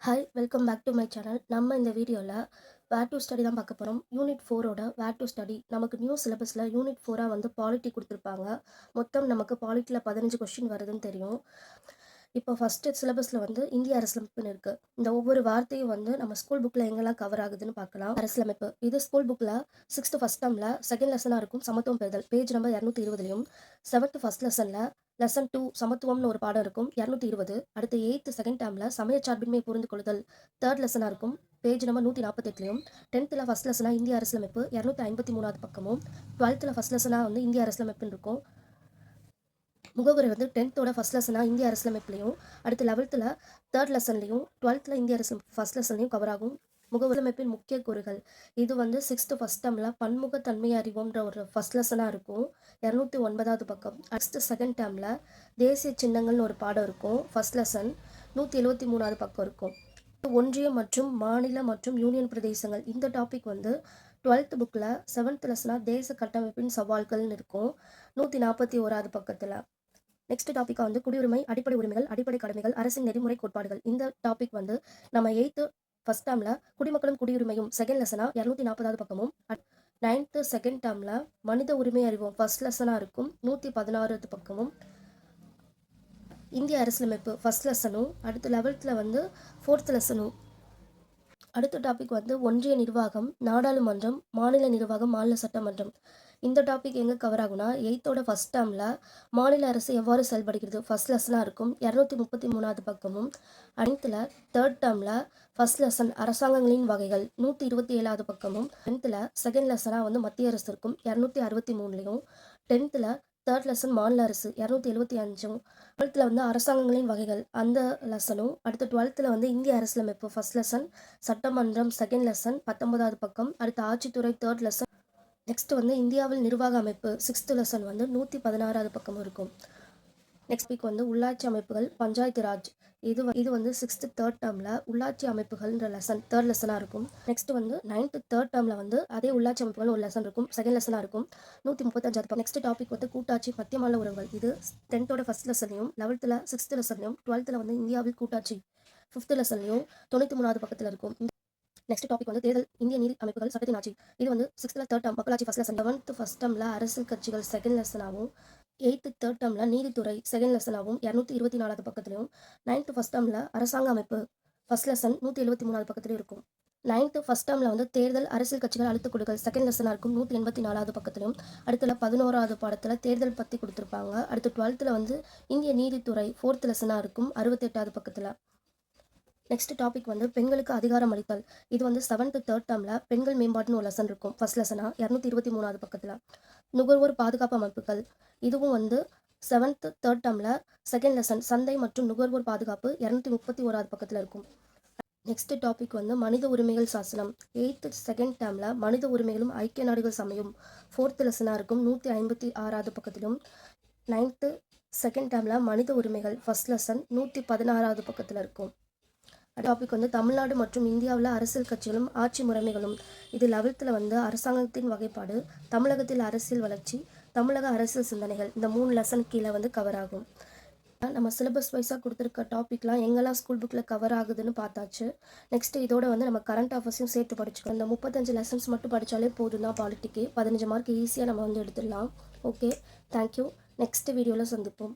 Hi welcome back to my channel. நம்ம இந்த வீடியோவில் வேர் டு ஸ்டடி தான் பார்க்க போகிறோம். யூனிட் 4ஓட வேர் டு ஸ்டடி. நமக்கு நியூ சிலபஸில் யூனிட் 4 வந்து பாலிட்டி கொடுத்துருப்பாங்க. மொத்தம் நமக்கு பாலிட்டியில் 15 கொஸ்டின் வருதுன்னு தெரியும். இப்போ ஃபஸ்ட்டு சிலபஸில் வந்து இந்திய அரசியலமைப்புன்னு இருக்குது. இந்த ஒவ்வொரு வார்த்தையும் வந்து நம்ம ஸ்கூல் புக்கில் எங்கெல்லாம் கவர் ஆகுதுன்னு பார்க்கலாம். அரசியலமைப்பு இது ஸ்கூல் புக்கில் 6th ஃபஸ்ட் டேர்மில் செகண்ட் லெசனாக இருக்கும். சமத்துவம் பெறுதல் பேஜ் நம்பர் 220லையும் 7th ஃபஸ்ட் லெசனில் லெசன் 2 சமத்துவம்னு ஒரு பாடம் இருக்கும் 220. அடுத்து 8th செகண்ட் டேர்மில் சமயச்சார்பின்மை புரிந்து கொள்ளுதல் தேர்ட் லெசனாக இருக்கும் பேஜ் நம்பர் 148லையும் 10th ஃபஸ்ட் லெசனாக இந்திய அரசியலமைப்பு 253வது பக்கமும் 12th ஃபஸ்ட் லெசனாக வந்து இந்திய அரசியலமைப்புன்னு இருக்கும். முகவுரை வந்து 10th ஃபஸ்ட் லெசனாக இந்திய அரசியலமைப்புலையும் அடுத்து 11th தேர்ட் லெசன்லையும் 12th இந்திய அரசியலமைப்பு ஃபஸ்ட் லெசன்லையும் கவர் ஆகும். முகவரமைப்பின் முக்கிய கூறுகள் இது வந்து 6th ஃபஸ்ட் டேர்மில் பன்முகத்தன்மை அறிவோம்ன்ற ஒரு ஃபஸ்ட் லெசனாக இருக்கும் 209வது பக்கம். அடுத்து செகண்ட் டேர்மில் தேசிய சின்னங்கள்னு ஒரு பாடம் இருக்கும் ஃபஸ்ட் லெசன் 173வது பக்கம் இருக்கும். ஒன்றியம் மற்றும் மாநில மற்றும் யூனியன் பிரதேசங்கள் இந்த டாபிக் வந்து 12th புக்கில் 7th லெசனாக தேச கட்டமைப்பின் சவால்கள்னு இருக்கும் 141வது பக்கத்தில். நெக்ஸ்ட் டாப்பிக்காக வந்து குடியுரிமை அடிப்படை உரிமைகள் அடிப்படை கடமைகள் அரசின் நெறிமுறை கோட்பாடுகள். இந்த டாபிக் வந்து நம்ம 8th ஃபஸ்ட் டேர்மில் குடிமக்களும் குடியுரிமையும் செகண்ட் லெசனாக 240வது பக்கமும் 9th செகண்ட் டேர்மில் மனித உரிமை அறிவோம் ஃபஸ்ட் லெசனாக இருக்கும் 116வது பக்கமும். இந்திய அரசியலமைப்பு ஃபஸ்ட் லெசனும் அடுத்து 11th வந்து 4th லெசனும். அடுத்த டாபிக் வந்து ஒன்றிய நிர்வாகம் நாடாளுமன்றம் மாநில நிர்வாகம் மாநில சட்டமன்றம். இந்த டாபிக் எங்கே கவர் ஆகும்னா 8th ஃபஸ்ட் டேர்மில் மாநில அரசு எவ்வாறு செயல்படுகிறது ஃபஸ்ட் லெசனாக இருக்கும் 233வது பக்கமும். 9th தேர்ட் டேர்மில் ஃபஸ்ட் லெசன் அரசாங்கங்களின் வகைகள் 127வது பக்கமும். 10th செகண்ட் லெசனாக வந்து மத்திய அரசு இருக்கும் 263லையும். 10th தேர்ட் லெசன் மாநில அரசு 275. 12th வந்து அரசாங்கங்களின் வகைகள் அந்த லெசனும். அடுத்து 12th வந்து இந்திய அரசியலமைப்பு ஃபஸ்ட் லெசன் சட்டமன்றம் செகண்ட் லெசன் 19வது பக்கம். அடுத்து ஆட்சித்துறை தேர்ட் லெசன். நெக்ஸ்ட் வந்து இந்தியாவில் நிர்வாக அமைப்பு 6th லெசன் வந்து 116வது பக்கம் இருக்கும். நெக்ஸ்ட் வீக் வந்து உள்ளாட்சி அமைப்புகள் பஞ்சாயத்து ராஜ் இது வந்து 6th தேர்ட் டேர்மில் உள்ளாட்சி அமைப்புகள்ன்ற லெசன் தேர்ட் லெசனாக இருக்கும். நெக்ஸ்ட் வந்து 9th தேர்ட் டேர்மில் வந்து அதே உள்ளாட்சி அமைப்புகள் ஒரு லெசன் இருக்கும் செகண்ட் லெசனாக இருக்கும் 135வது பக்கம். நெக்ஸ்ட் டாபிக் வந்து கூட்டாட்சி மத்திய மாநில உறவுகள். இது 10th first லெசன்லையும் 11th 6th லெசன்லையும் 12th வந்து இந்தியாவில் கூட்டாட்சி 5th லெசன்லையும் 93வது பக்கத்தில் இருக்கும். நெக்ஸ்ட் டாபிக் வந்து தேர்தல் இந்திய நீதி அமைப்புகள் சட்டத்தின் ஆட்சி. இது வந்து 6th தேர்ட் டேர்ம் மக்களாட்சி ஃபஸ்ட் லெசன். 7th ஃபஸ்ட் டேர்மில் அரசியல் கட்சிகள் செகண்ட் லெசனாகவும் 8th தேர்ட் டேர்மில் நீதித்துறை செகண்ட் லெசனாகவும் 224வது பக்கத்துலையும். 9th ஃபஸ்ட் டேர்மில் அரசாங்க அமைப்பு ஃபஸ்ட் லெசன் 173வது பக்கத்துலையும் இருக்கும். 9th ஃபஸ்ட் டேர்மில் வந்து தேர்தல் அரசியல் கட்சிகள் அழுத்த கொடுகள் செகண்ட் லெசனாக இருக்கும் 184வது பக்கத்துலையும். அடுத்துல 11வது பாடத்தில் தேர்தல் பற்றி கொடுத்துருப்பாங்க. அடுத்து 12th வந்து இந்திய நீதித்துறை 4th லெசனாக இருக்கும் 68வது பக்கத்தில். நெக்ஸ்ட் டாபிக் வந்து பெண்களுக்கு அதிகாரம் அளித்தல். இது வந்து 7th தேர்ட் டேர்மில் பெண்கள் மேம்பாட்டுன்னு ஒரு லெசன் இருக்கும் ஃபஸ்ட் லெசனாக 223வது பக்கத்தில். நுகர்வோர் பாதுகாப்பு அமைப்புகள் இதுவும் வந்து 7th தேர்ட் டேர்மில் செகண்ட் லெசன் சந்தை மற்றும் நுகர்வோர் பாதுகாப்பு 231வது பக்கத்தில் இருக்கும். நெக்ஸ்ட் டாபிக் வந்து மனித உரிமைகள் சாசனம். 8th செகண்ட் டேர்மில் மனித உரிமைகளும் ஐக்கிய நாடுகள் சமயம் 4th லெசனாக இருக்கும் 156வது பக்கத்திலும். 9th செகண்ட் டேர்மில் மனித உரிமைகள் ஃபஸ்ட் லெசன் 116வது பக்கத்தில் இருக்கும். டாபிக் வந்து தமிழ்நாடு மற்றும் இந்தியாவில் அரசியல் கட்சிகளும் ஆட்சி முறைமைகளும். இது 11th வந்து அரசாங்கத்தின் வகைப்பாடு தமிழகத்தில் அரசியல் வளர்ச்சி தமிழக அரசியல் சிந்தனைகள். இந்த 3 லெசன் கீழே வந்து கவர் ஆகும். நம்ம சிலபஸ் வைஸாக கொடுத்துருக்க டாப்பிக்லாம் எங்கெல்லாம் ஸ்கூல் புக்கில் கவர் ஆகுதுன்னு பார்த்தாச்சு. நெக்ஸ்ட் இதோட வந்து நம்ம கரண்ட் அஃபேர்ஸையும் சேர்த்து படிச்சுக்கணும். இந்த 35 லெசன்ஸ் மட்டும் படித்தாலே போதும் தான் பாலிட்டிக்கு 15 மார்க் ஈஸியாக நம்ம வந்து எடுத்துடலாம். Okay, thank you. நெக்ஸ்ட் வீடியோவில் சந்திப்போம்.